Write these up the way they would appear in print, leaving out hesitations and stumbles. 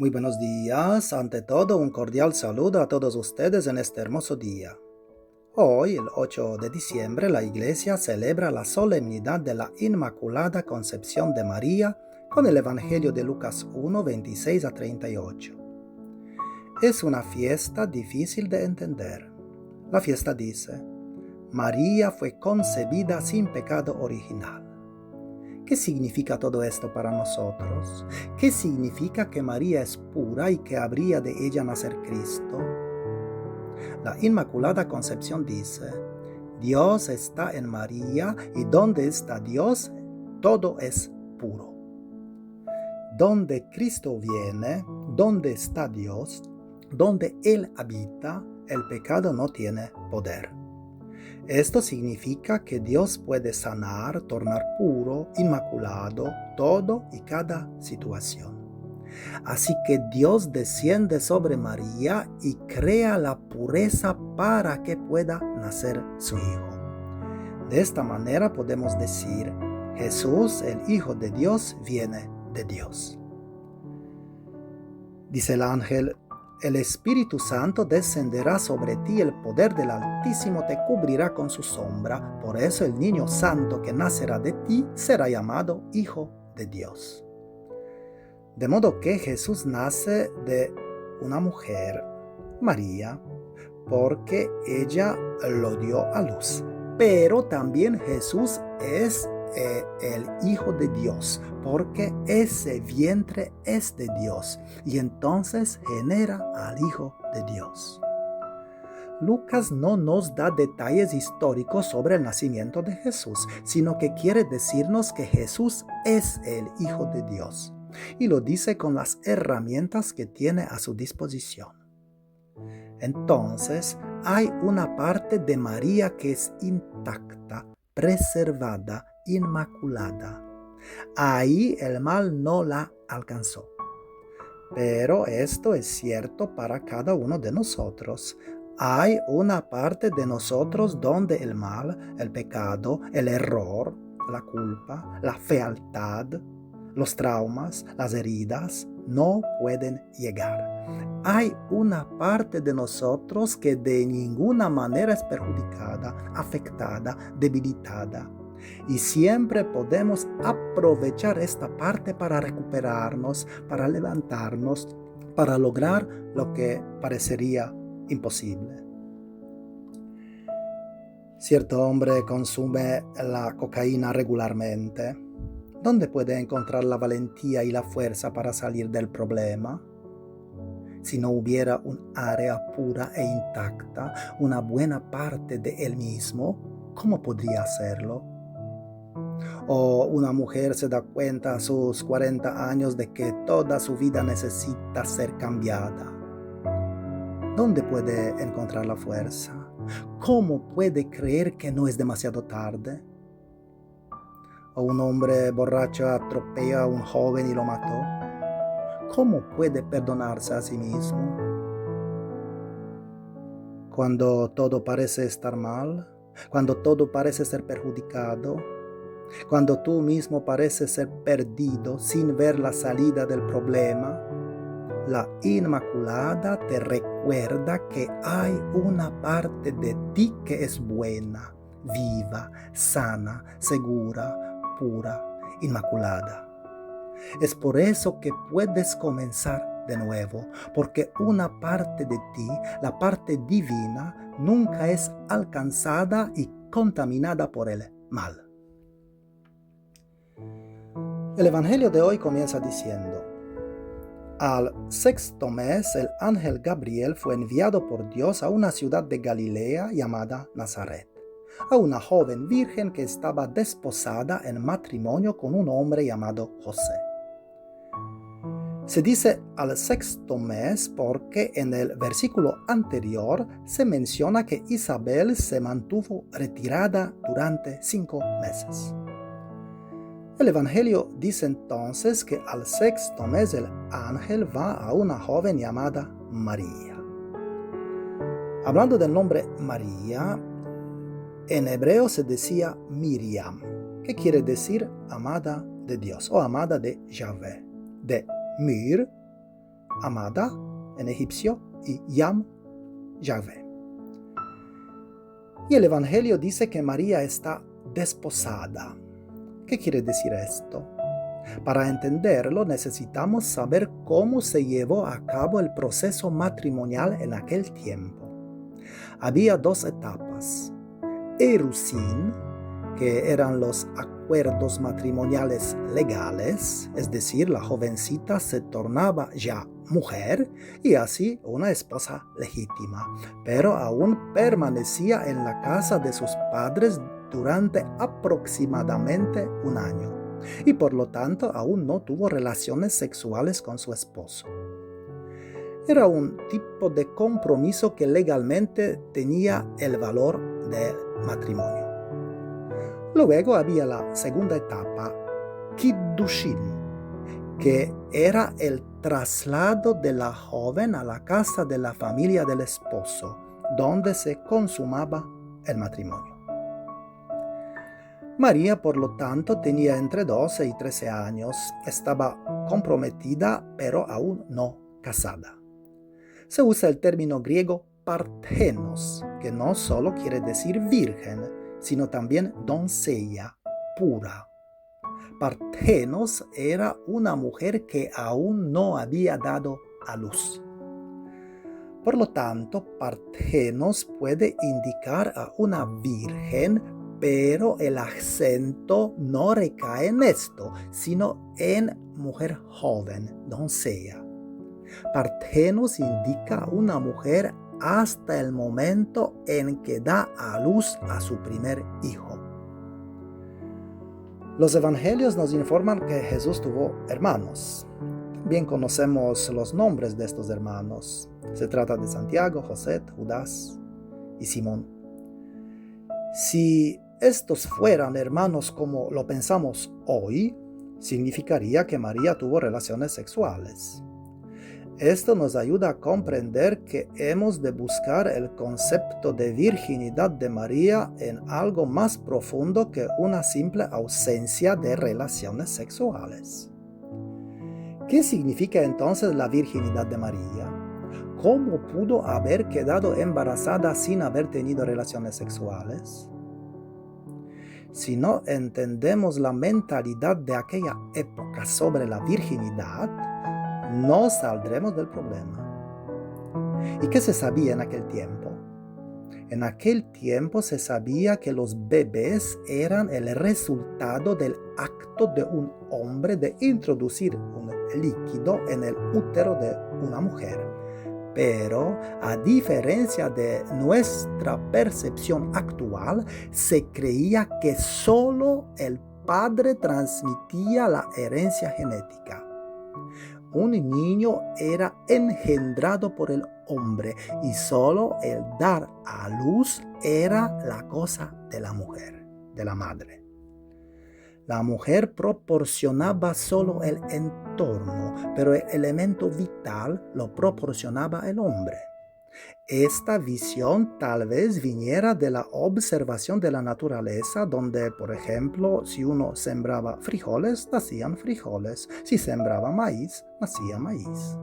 Muy buenos días. Ante todo, un cordial saludo a todos ustedes en este hermoso día. Hoy, el 8 de diciembre, la Iglesia celebra la solemnidad de la Inmaculada Concepción de María con el Evangelio de Lucas 1, 26 a 38. Es una fiesta difícil de entender. La fiesta dice: María fue concebida sin pecado original. ¿Qué significa todo esto para nosotros? ¿Qué significa que María es pura y que habría de ella nacer Cristo? La Inmaculada Concepción dice: Dios está en María y donde está Dios, todo es puro. Donde Cristo viene, donde está Dios, donde Él habita, el pecado no tiene poder. Esto significa que Dios puede sanar, tornar puro, inmaculado, todo y cada situación. Así que Dios desciende sobre María y crea la pureza para que pueda nacer su Hijo. De esta manera podemos decir: Jesús, el Hijo de Dios, viene de Dios. Dice el ángel: el Espíritu Santo descenderá sobre ti, el poder del Altísimo te cubrirá con su sombra. Por eso el niño santo que nacerá de ti será llamado Hijo de Dios. De modo que Jesús nace de una mujer, María, porque ella lo dio a luz. Pero también Jesús es el Hijo de Dios, porque ese vientre es de Dios y entonces genera al Hijo de Dios. Lucas no nos da detalles históricos sobre el nacimiento de Jesús, sino que quiere decirnos que Jesús es el Hijo de Dios, y lo dice con las herramientas que tiene a su disposición. Entonces, hay una parte de María que es intacta, preservada, inmaculada. Ahí el mal no la alcanzó. Pero esto es cierto para cada uno de nosotros. Hay una parte de nosotros donde el mal, el pecado, el error, la culpa, la fealdad, los traumas, las heridas no pueden llegar. Hay una parte de nosotros que de ninguna manera es perjudicada, afectada, debilitada. Y siempre podemos aprovechar esta parte para recuperarnos, para levantarnos, para lograr lo que parecería imposible. Cierto hombre consume la cocaína regularmente. ¿Dónde puede encontrar la valentía y la fuerza para salir del problema? Si no hubiera un área pura e intacta, una buena parte de él mismo, ¿cómo podría hacerlo? O una mujer se da cuenta a sus 40 años de que toda su vida necesita ser cambiada. ¿Dónde puede encontrar la fuerza? ¿Cómo puede creer que no es demasiado tarde? O un hombre borracho atropella a un joven y lo mató. ¿Cómo puede perdonarse a sí mismo? Cuando todo parece estar mal, cuando todo parece ser perjudicado, cuando tú mismo pareces ser perdido sin ver la salida del problema, la Inmaculada te recuerda que hay una parte de ti que es buena, viva, sana, segura, pura, inmaculada. Es por eso que puedes comenzar de nuevo, porque una parte de ti, la parte divina, nunca es alcanzada y contaminada por el mal. El Evangelio de hoy comienza diciendo: al sexto mes, el ángel Gabriel fue enviado por Dios a una ciudad de Galilea llamada Nazaret, a una joven virgen que estaba desposada en matrimonio con un hombre llamado José. Se dice al sexto mes porque en el versículo anterior se menciona que Isabel se mantuvo retirada durante 5 meses. El Evangelio dice entonces que al sexto mes el ángel va a una joven llamada María. Hablando del nombre María, en hebreo se decía Miriam, que quiere decir amada de Dios o amada de Yahvé. De Mir, Amada en egipcio y Yam, Yahvé. Y el Evangelio dice que María está desposada. ¿Qué quiere decir esto? Para entenderlo necesitamos saber cómo se llevó a cabo el proceso matrimonial en aquel tiempo. Había dos etapas. Erusín, que eran los acuerdos matrimoniales legales, es decir, la jovencita se tornaba ya mujer y así una esposa legítima, pero aún permanecía en la casa de sus padres durante aproximadamente un año y por lo tanto aún no tuvo relaciones sexuales con su esposo. Era un tipo de compromiso que legalmente tenía el valor del matrimonio. Luego había la segunda etapa, Kiddushin, que era el traslado de la joven a la casa de la familia del esposo, donde se consumaba el matrimonio. María, por lo tanto, tenía entre 12 y 13 años, estaba comprometida, pero aún no casada. Se usa el término griego parthenos, que no solo quiere decir virgen, sino también doncella, pura. Parthenos era una mujer que aún no había dado a luz. Por lo tanto, parthenos puede indicar a una virgen, pero el acento no recae en esto, sino en mujer joven, doncella. Parthenos indica a una mujer hasta el momento en que da a luz a su primer hijo. Los evangelios nos informan que Jesús tuvo hermanos. Bien conocemos los nombres de estos hermanos. Se trata de Santiago, José, Judas y Simón. Si estos fueran hermanos como lo pensamos hoy, significaría que María tuvo relaciones sexuales. Esto nos ayuda a comprender que hemos de buscar el concepto de virginidad de María en algo más profundo que una simple ausencia de relaciones sexuales. ¿Qué significa entonces la virginidad de María? ¿Cómo pudo haber quedado embarazada sin haber tenido relaciones sexuales? Si no entendemos la mentalidad de aquella época sobre la virginidad, no saldremos del problema. ¿Y qué se sabía en aquel tiempo? En aquel tiempo se sabía que los bebés eran el resultado del acto de un hombre de introducir un líquido en el útero de una mujer. Pero, a diferencia de nuestra percepción actual, se creía que solo el padre transmitía la herencia genética. Un niño era engendrado por el hombre y solo el dar a luz era la cosa de la mujer, de la madre. La mujer proporcionaba solo el entorno, pero el elemento vital lo proporcionaba el hombre. Esta visión tal vez viniera de la observación de la naturaleza, donde, por ejemplo, si uno sembraba frijoles, nacían frijoles. Si sembraba maíz, nacía maíz.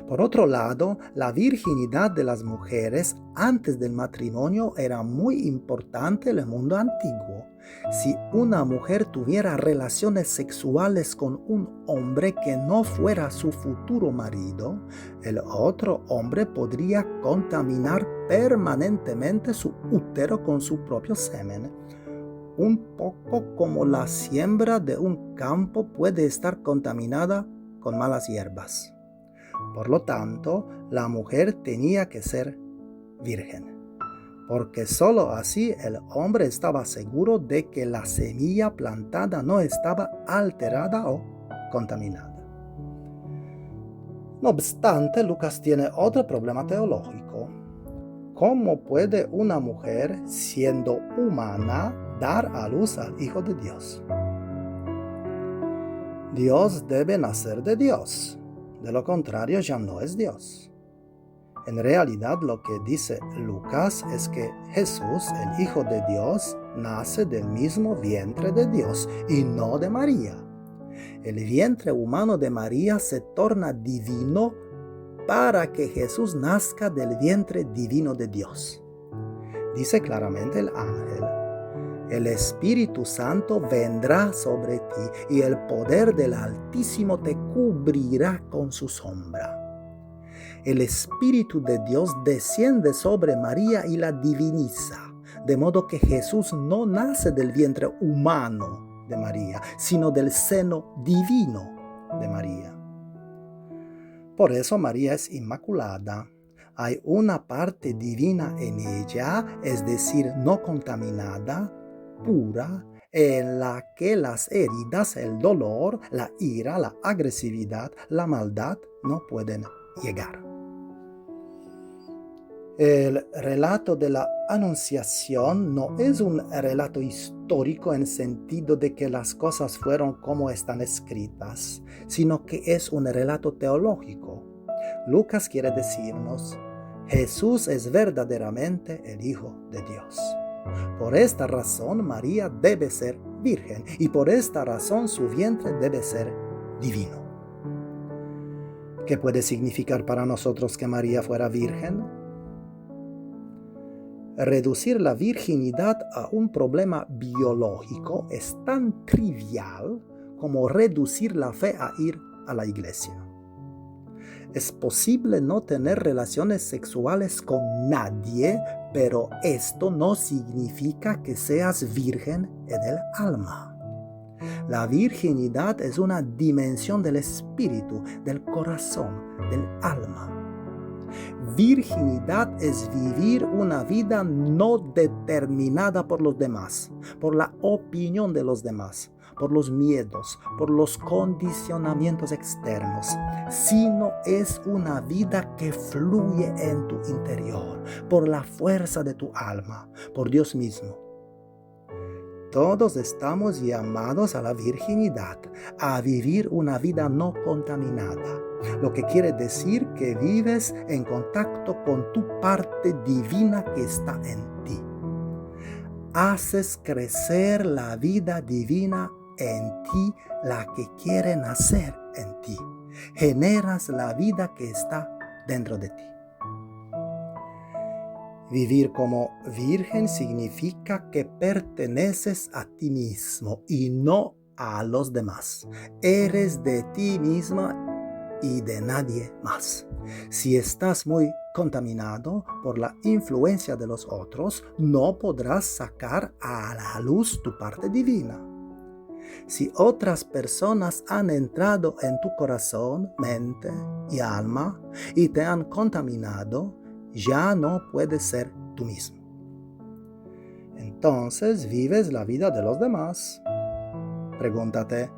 Por otro lado, la virginidad de las mujeres antes del matrimonio era muy importante en el mundo antiguo. Si una mujer tuviera relaciones sexuales con un hombre que no fuera su futuro marido, el otro hombre podría contaminar permanentemente su útero con su propio semen. Un poco como la siembra de un campo puede estar contaminada con malas hierbas. Por lo tanto, la mujer tenía que ser virgen, porque sólo así el hombre estaba seguro de que la semilla plantada no estaba alterada o contaminada. No obstante, Lucas tiene otro problema teológico. ¿Cómo puede una mujer, siendo humana, dar a luz al Hijo de Dios? Dios debe nacer de Dios. De lo contrario, ya no es Dios. En realidad, lo que dice Lucas es que Jesús, el Hijo de Dios, nace del mismo vientre de Dios y no de María. El vientre humano de María se torna divino para que Jesús nazca del vientre divino de Dios. Dice claramente el ángel: el Espíritu Santo vendrá sobre ti y el poder del Altísimo te cubrirá con su sombra. El Espíritu de Dios desciende sobre María y la diviniza, de modo que Jesús no nace del vientre humano de María, sino del seno divino de María. Por eso María es inmaculada. Hay una parte divina en ella, es decir, no contaminada, pura, en la que las heridas, el dolor, la ira, la agresividad, la maldad no pueden llegar. El relato de la Anunciación no es un relato histórico en sentido de que las cosas fueron como están escritas, sino que es un relato teológico. Lucas quiere decirnos: Jesús es verdaderamente el Hijo de Dios. Por esta razón María debe ser virgen y por esta razón su vientre debe ser divino. ¿Qué puede significar para nosotros que María fuera virgen? Reducir la virginidad a un problema biológico es tan trivial como reducir la fe a ir a la iglesia. Es posible no tener relaciones sexuales con nadie, pero esto no significa que seas virgen en el alma. La virginidad es una dimensión del espíritu, del corazón, del alma. Virginidad es vivir una vida no determinada por los demás, por la opinión de los demás, por los miedos, por los condicionamientos externos, sino es una vida que fluye en tu interior, por la fuerza de tu alma, por Dios mismo. Todos estamos llamados a la virginidad, a vivir una vida no contaminada, lo que quiere decir que vives en contacto con tu parte divina que está en ti. Haces crecer la vida divina en ti, la que quiere nacer en ti. Generas la vida que está dentro de ti. Vivir como virgen significa que perteneces a ti mismo y no a los demás. Eres de ti misma y de nadie más. Si estás muy contaminado por la influencia de los otros, no podrás sacar a la luz tu parte divina. Si otras personas han entrado en tu corazón, mente y alma y te han contaminado, ya no puedes ser tú mismo. Entonces vives la vida de los demás. Pregúntate: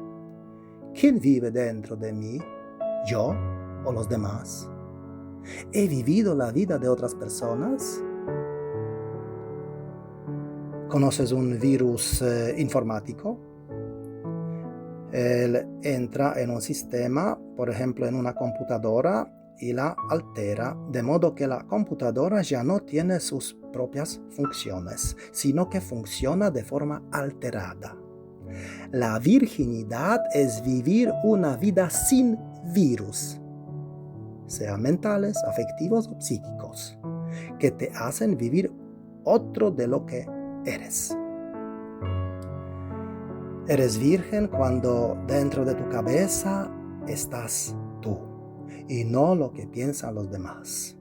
¿quién vive dentro de mí? ¿Yo o los demás? ¿He vivido la vida de otras personas? ¿Conoces un virus informático? Él entra en un sistema, por ejemplo en una computadora, y la altera, de modo que la computadora ya no tiene sus propias funciones, sino que funciona de forma alterada. La virginidad es vivir una vida sin virus, sean mentales, afectivos o psíquicos, que te hacen vivir otro de lo que eres. Eres virgen cuando dentro de tu cabeza estás tú y no lo que piensan los demás.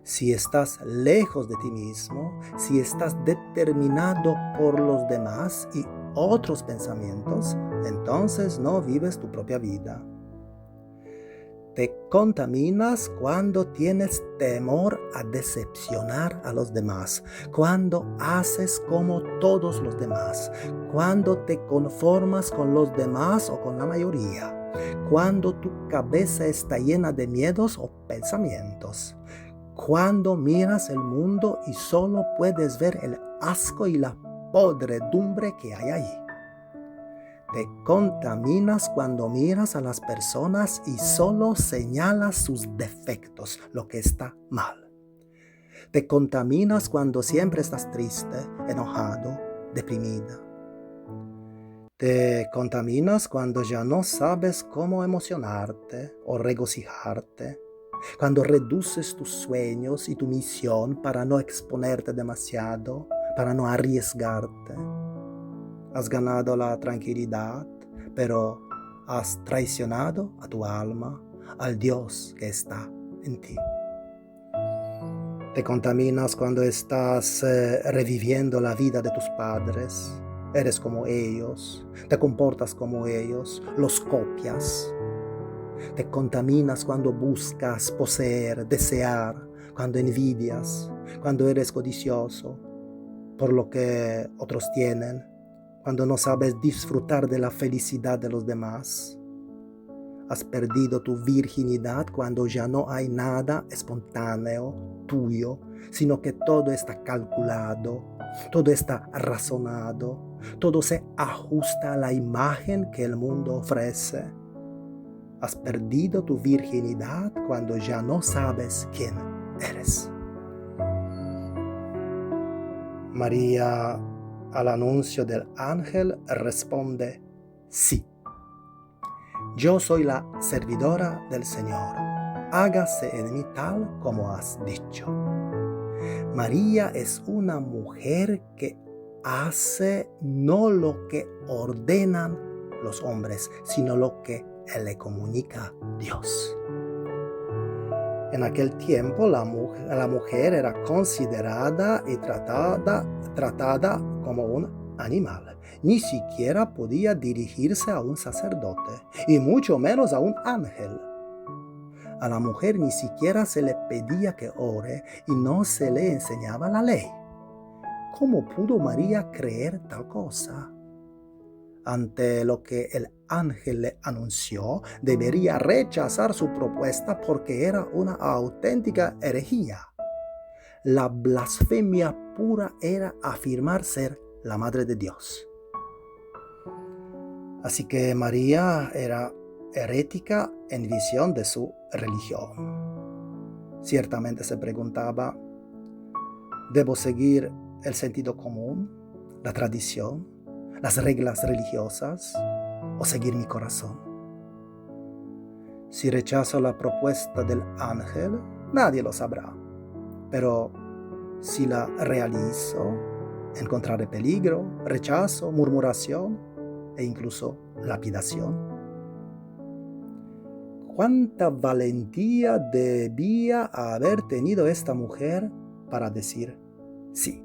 Si estás lejos de ti mismo, si estás determinado por los demás y otros pensamientos, entonces no vives tu propia vida. Te contaminas cuando tienes temor a decepcionar a los demás, cuando haces como todos los demás, cuando te conformas con los demás o con la mayoría, cuando tu cabeza está llena de miedos o pensamientos, cuando miras el mundo y solo puedes ver el asco y la podredumbre que hay allí. Te contaminas cuando miras a las personas y solo señalas sus defectos, lo que está mal. Te contaminas cuando siempre estás triste, enojado, deprimida. Te contaminas cuando ya no sabes cómo emocionarte o regocijarte, cuando reduces tus sueños y tu misión para no exponerte demasiado, para no arriesgarte. Has ganado la tranquilidad, pero has traicionado a tu alma, al Dios que está en ti. Te contaminas cuando estás reviviendo la vida de tus padres. Eres como ellos, te comportas como ellos, los copias. Te contaminas cuando buscas poseer, desear, cuando envidias, cuando eres codicioso por lo que otros tienen, cuando no sabes disfrutar de la felicidad de los demás. Has perdido tu virginidad cuando ya no hay nada espontáneo, tuyo, sino que todo está calculado, todo está razonado, todo se ajusta a la imagen que el mundo ofrece. Has perdido tu virginidad cuando ya no sabes quién eres. María, al anuncio del ángel, responde: sí. Yo soy la servidora del Señor. Hágase en mí tal como has dicho. María es una mujer que hace no lo que ordenan los hombres, sino lo que le comunica Dios. En aquel tiempo la mujer era considerada y tratada como un animal. Ni siquiera podía dirigirse a un sacerdote, y mucho menos a un ángel. A la mujer ni siquiera se le pedía que ore y no se le enseñaba la ley. ¿Cómo pudo María creer tal cosa? Ante lo que el ángel le anunció, debería rechazar su propuesta porque era una auténtica herejía. La blasfemia pura era afirmar ser la Madre de Dios. Así que María era herética en visión de su religión. Ciertamente se preguntaba: ¿debo seguir el sentido común, la tradición, las reglas religiosas o seguir mi corazón? Si rechazo la propuesta del ángel, nadie lo sabrá. Pero si la realizo, encontraré peligro, rechazo, murmuración e incluso lapidación. ¿Cuánta valentía debía haber tenido esta mujer para decir sí?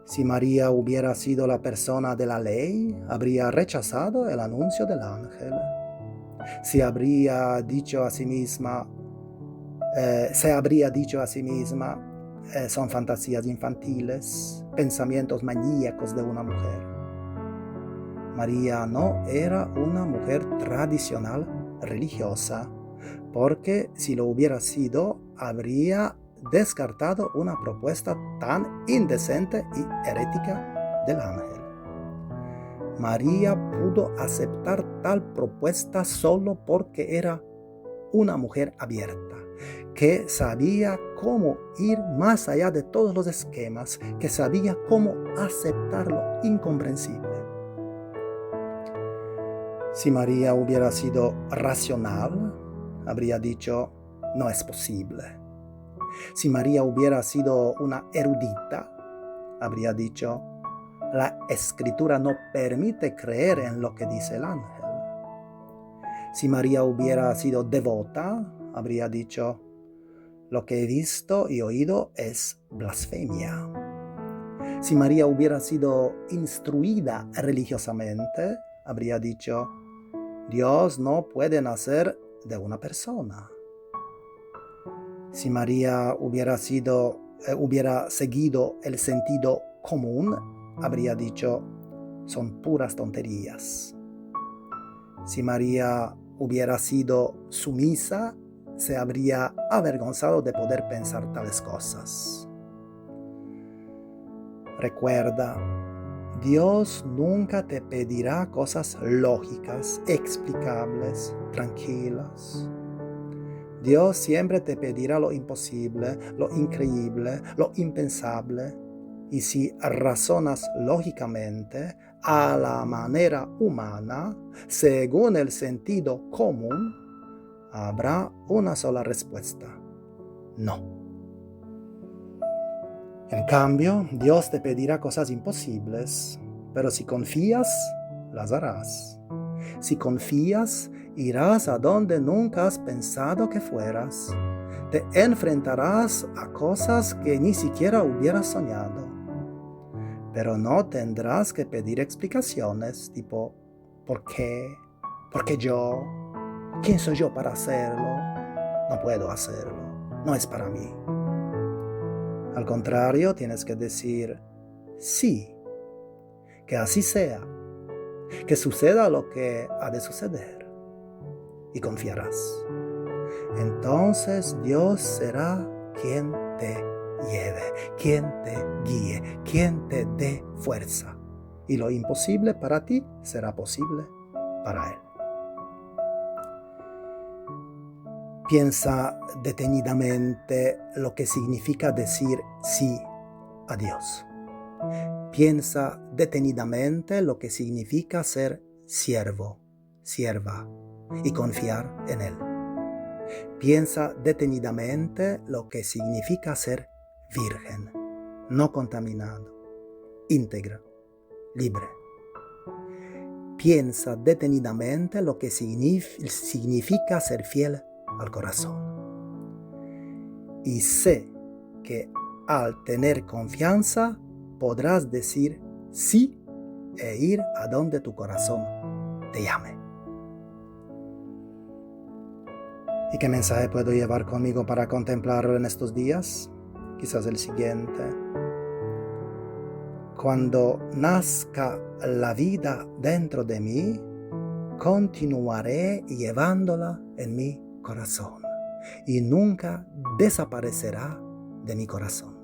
Si María hubiera sido la persona de la ley, habría rechazado el anuncio del ángel. Se habría dicho a sí misma, son fantasías infantiles, pensamientos maníacos de una mujer. María no era una mujer tradicional religiosa, porque si lo hubiera sido, habría descartado una propuesta tan indecente y herética del ángel. María pudo aceptar tal propuesta solo porque era una mujer abierta, que sabía cómo ir más allá de todos los esquemas, que sabía cómo aceptar lo incomprensible. Si María hubiera sido racional, habría dicho: no es posible. Si María hubiera sido una erudita, habría dicho: la escritura no permite creer en lo que dice el ángel. Si María hubiera sido devota, habría dicho: lo que he visto y oído es blasfemia. Si María hubiera sido instruida religiosamente, habría dicho: Dios no puede nacer de una persona. Si María hubiera seguido el sentido común, habría dicho: son puras tonterías. Si María hubiera sido sumisa, se habría avergonzado de poder pensar tales cosas. Recuerda, Dios nunca te pedirá cosas lógicas, explicables, tranquilas. Dios siempre te pedirá lo imposible, lo increíble, lo impensable. Y si razonas lógicamente, a la manera humana, según el sentido común, habrá una sola respuesta: no. En cambio, Dios te pedirá cosas imposibles, pero si confías, las harás. Si confías, irás a donde nunca has pensado que fueras. Te enfrentarás a cosas que ni siquiera hubieras soñado. Pero no tendrás que pedir explicaciones tipo ¿por qué? ¿Por qué yo? ¿Quién soy yo para hacerlo? No puedo hacerlo. No es para mí. Al contrario, tienes que decir sí, que así sea, que suceda lo que ha de suceder, y confiarás. Entonces Dios será quien te lleve, quien te guíe, quien te dé fuerza, y lo imposible para ti será posible para Él. Piensa detenidamente lo que significa decir sí a Dios. Piensa detenidamente lo que significa ser siervo, sierva y confiar en Él. Piensa detenidamente lo que significa ser virgen, no contaminado, íntegra, libre. Piensa detenidamente lo que significa ser fiel al corazón. Y sé que al tener confianza podrás decir sí e ir a donde tu corazón te llame. ¿Y qué mensaje puedo llevar conmigo para contemplarlo en estos días? Quizás el siguiente. Cuando nazca la vida dentro de mí, continuaré llevándola en mi corazón y nunca desaparecerá de mi corazón.